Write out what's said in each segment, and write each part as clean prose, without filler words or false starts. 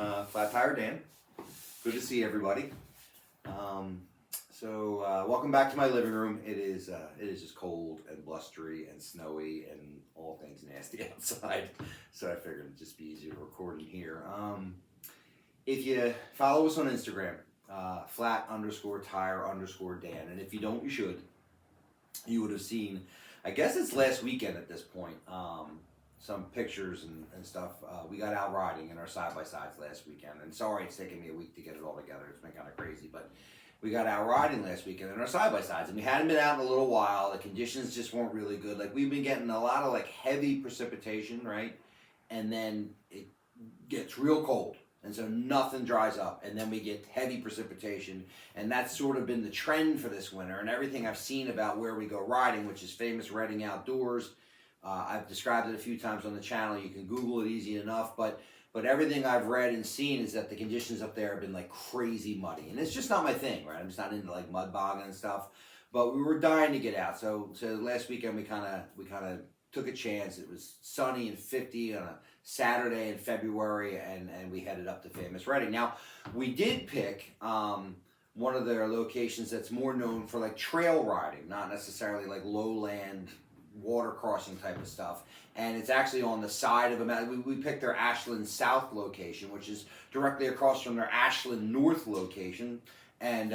Flat Tire Dan. Good to see everybody. Welcome back to my living room. It is just cold and blustery and snowy and all things nasty outside. So I figured it'd just be easier to record in here. If you follow us on Instagram, flat_tire_Dan, and if you don't, you should. You would have seen, I guess it's last weekend at this point, some pictures and stuff. We got out riding in our side-by-sides last weekend, and sorry it's taken me a week to get it all together. It's been kind of crazy, but we got out riding last weekend in our side-by-sides, and we hadn't been out in a little while. The conditions just weren't really good. Like, we've been getting a lot of like heavy precipitation, right? And then it gets real cold, and so nothing dries up, and then we get heavy precipitation, and that's sort of been the trend for this winter. And everything I've seen about where we go riding, which is Famous Redding Outdoors, I've described it a few times on the channel. You can Google it easy enough, but everything I've read and seen is that the conditions up there have been like crazy muddy, and it's just not my thing, right? I'm just not into like mud bogging and stuff. But we were dying to get out, so last weekend we kind of took a chance. It was sunny and 50 on a Saturday in February, and we headed up to Famous Redding. Now, we did pick one of their locations that's more known for like trail riding, not necessarily like lowland water crossing type of stuff, and it's actually on the side of a mountain. We picked their Ashland South location, which is directly across from their Ashland North location, and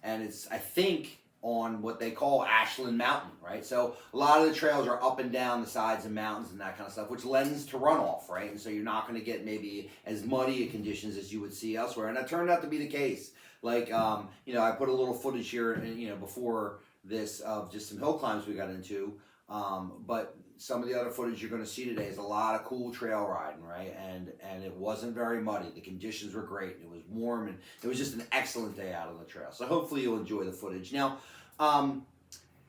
it's, I think, on what they call Ashland Mountain, right? So a lot of the trails are up and down the sides of mountains and that kind of stuff, which lends to runoff, right? And so you're not going to get maybe as muddy conditions as you would see elsewhere, and that turned out to be the case. Like, I put a little footage here, before this of just some hill climbs we got into. But some of the other footage you're going to see today is a lot of cool trail riding, right? And it wasn't very muddy. The conditions were great. It was warm, and it was just an excellent day out on the trail. So hopefully you'll enjoy the footage. Now,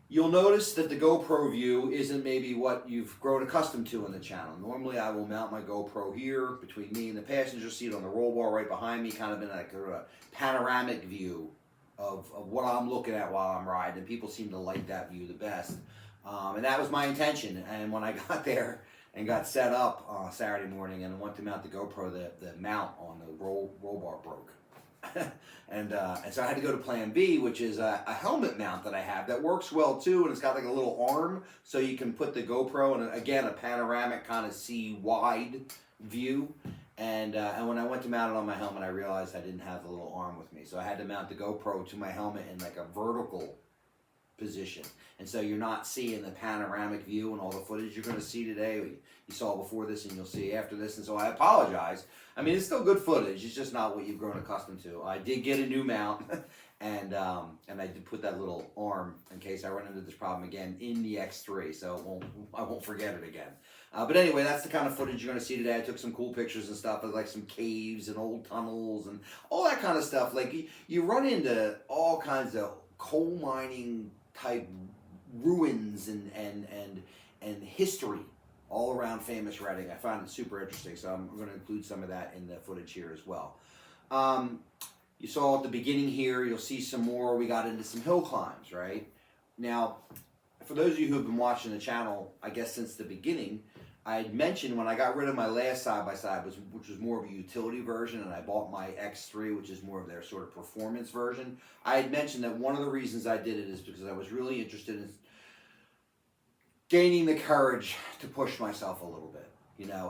you'll notice that the GoPro view isn't maybe what you've grown accustomed to on the channel. Normally I will mount my GoPro here between me and the passenger seat on the roll bar right behind me, kind of in like a panoramic view of what I'm looking at while I'm riding, and people seem to like that view the best. And that was my intention. And when I got there and got set up Saturday morning and went to mount the GoPro, the mount on the roll bar broke. and so I had to go to plan B, which is a helmet mount that I have that works well too, and it's got like a little arm so you can put the GoPro in, again, a panoramic kind of see wide view. And when I went to mount it on my helmet, I realized I didn't have the little arm with me, so I had to mount the GoPro to my helmet in like a vertical position, and so you're not seeing the panoramic view and all the footage you're going to see today. You saw before this, and you'll see after this, and so I apologize. I mean, it's still good footage. It's just not what you've grown accustomed to. I did get a new mount, and I did put that little arm in case I run into this problem again in the X3, so I won't forget it again. But anyway, that's the kind of footage you're going to see today. I took some cool pictures and stuff of like some caves and old tunnels and all that kind of stuff. Like you run into all kinds of coal mining type ruins and history all around Famous Redding. I found it super interesting, so I'm going to include some of that in the footage here as well. You saw at the beginning here, you'll see some more. We got into some hill climbs, right? Now, for those of you who have been watching the channel, I guess since the beginning, I had mentioned when I got rid of my last side-by-side, which was more of a utility version, and I bought my X3, which is more of their sort of performance version. I had mentioned that one of the reasons I did it is because I was really interested in gaining the courage to push myself a little bit,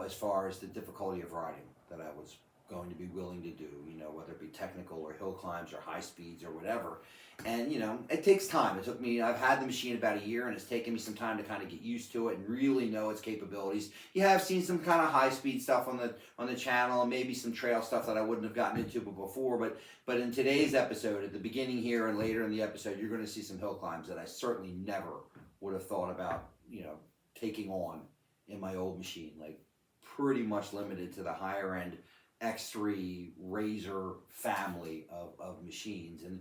as far as the difficulty of riding that I was going to be willing to do, whether it be technical or hill climbs or high speeds or whatever. And, it takes time. It took me, I've had the machine about a year, and it's taken me some time to kind of get used to it and really know its capabilities. You have seen some kind of high speed stuff on the channel, and maybe some trail stuff that I wouldn't have gotten into before, but in today's episode, at the beginning here and later in the episode, you're going to see some hill climbs that I certainly never would have thought about, taking on in my old machine. Like, pretty much limited to the higher end X3 RZR family of machines. And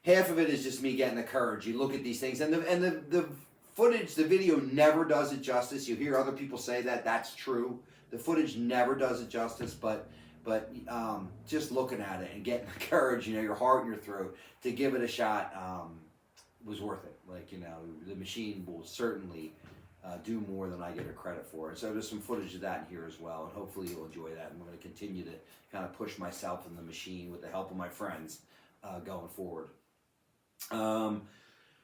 half of it is just me getting the courage. You look at these things, and the footage, the video never does it justice. You hear other people say that, that's true. The footage never does it justice, but just looking at it and getting the courage, your heart in your throat to give it a shot was worth it. Like, the machine will certainly do more than I give it credit for. And so there's some footage of that in here as well, and hopefully you'll enjoy that. And I'm going to continue to kind of push myself in the machine with the help of my friends going forward.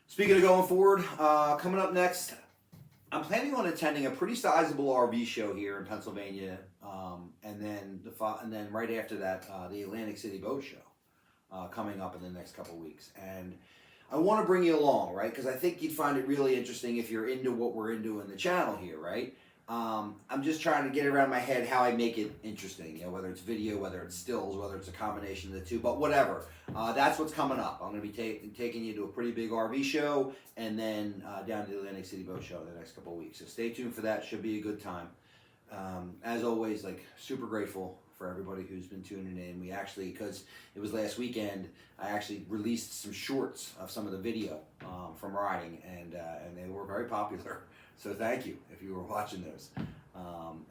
Speaking of going forward, coming up next, I'm planning on attending a pretty sizable RV show here in Pennsylvania, and then right after that, the Atlantic City Boat Show coming up in the next couple weeks. And I want to bring you along, right? Because I think you'd find it really interesting if you're into what we're into in the channel here, right? I'm just trying to get around my head how I make it interesting, whether it's video, whether it's stills, whether it's a combination of the two, but whatever. That's what's coming up. I'm going to be taking you to a pretty big RV show, and then down to the Atlantic City Boat Show in the next couple of weeks. So stay tuned for that. Should be a good time. As always, super grateful for everybody who's been tuning in. We actually, because it was last weekend, I actually released some shorts of some of the video from riding, and they were very popular. So thank you if you were watching those.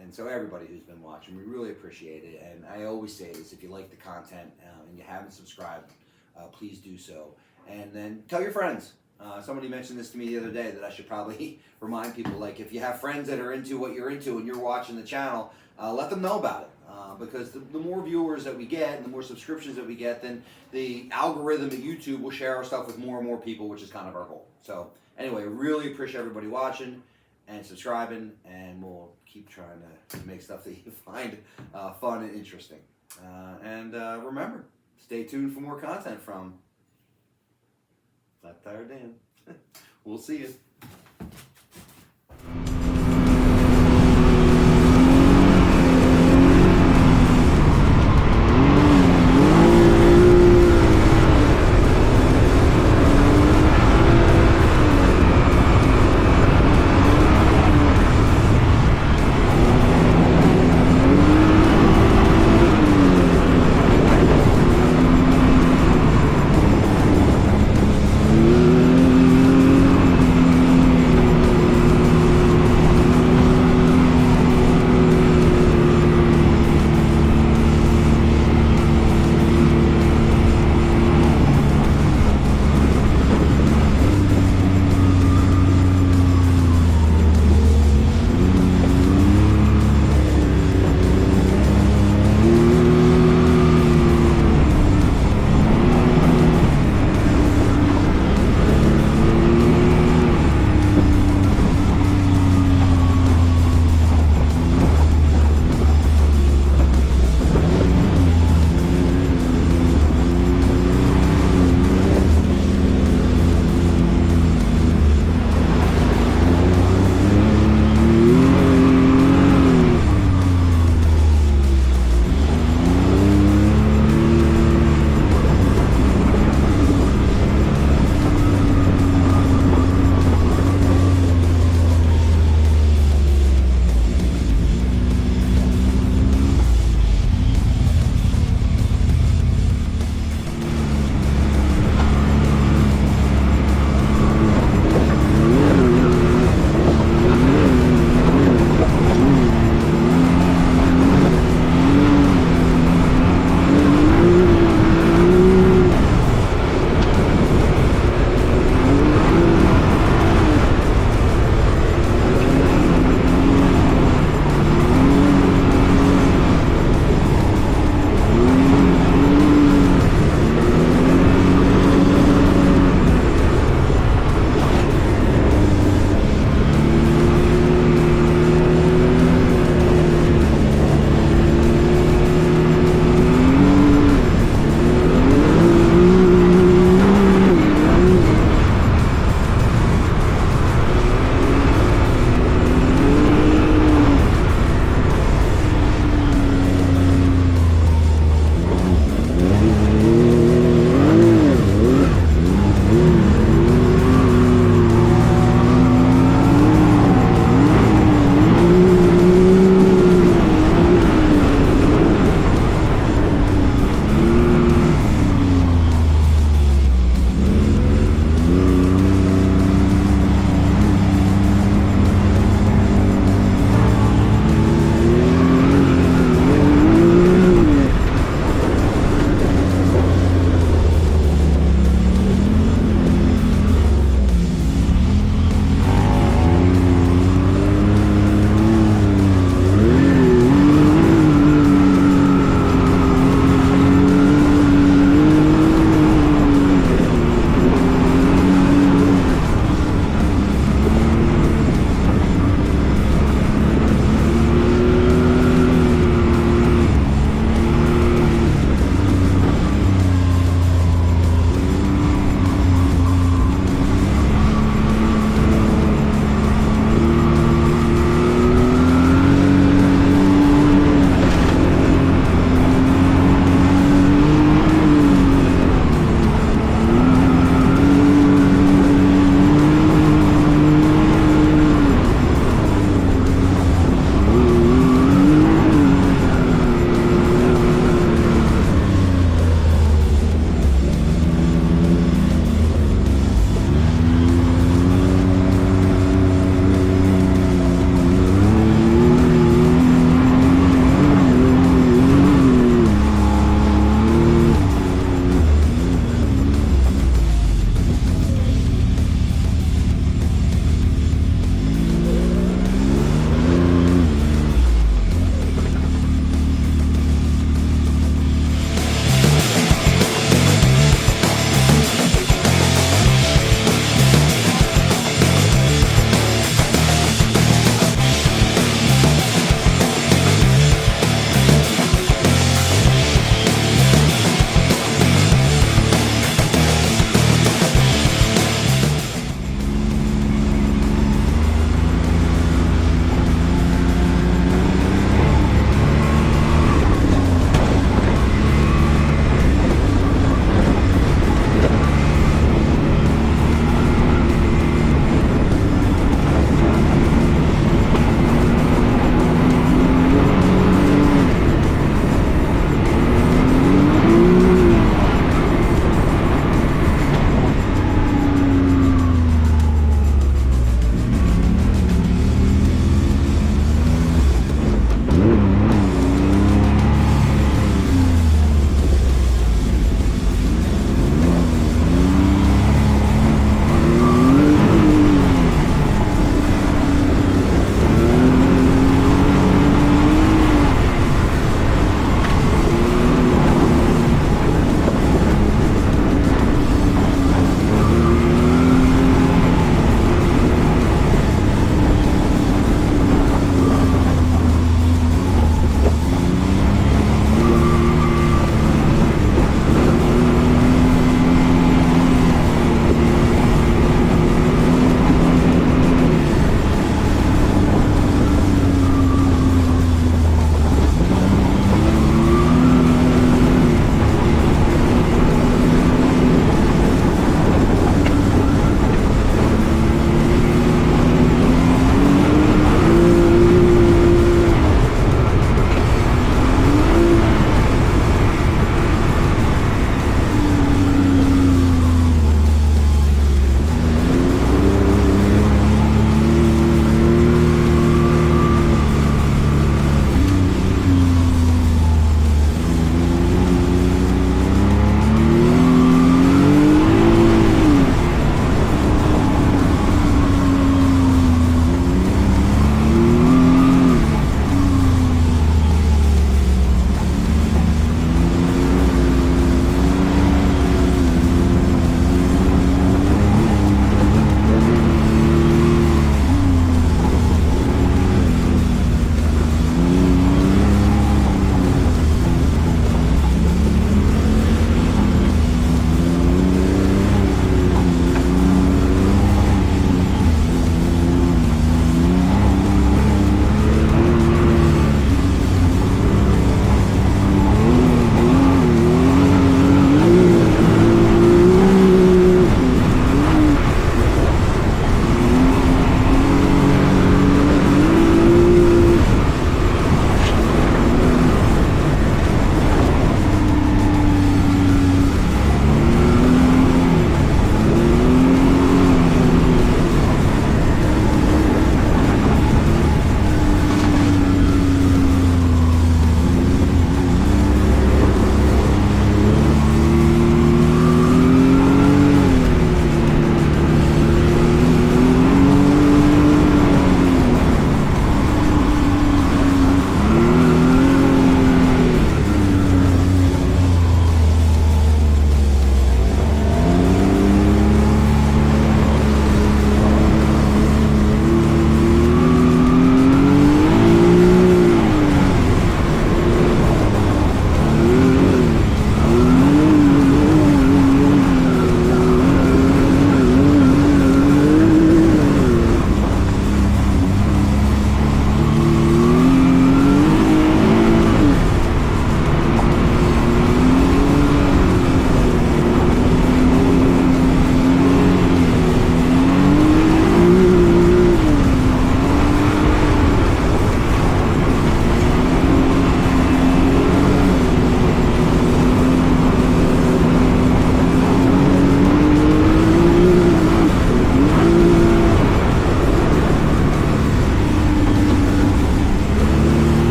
And so everybody who's been watching, we really appreciate it. And I always say this, if you like the content and you haven't subscribed, please do so. And then tell your friends. Somebody mentioned this to me the other day that I should probably remind people, if you have friends that are into what you're into and you're watching the channel, let them know about it. Because the more viewers that we get and the more subscriptions that we get, then the algorithm at YouTube will share our stuff with more and more people, which is kind of our goal. So anyway, really appreciate everybody watching and subscribing, and we'll keep trying to make stuff that you find fun and interesting. And remember, stay tuned for more content from Flat Tire Dan. We'll see you.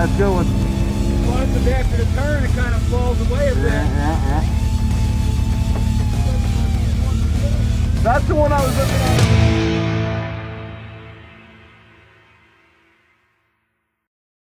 That's a good one. Once after the turn, it kind of falls away a bit. That's the one I was looking at.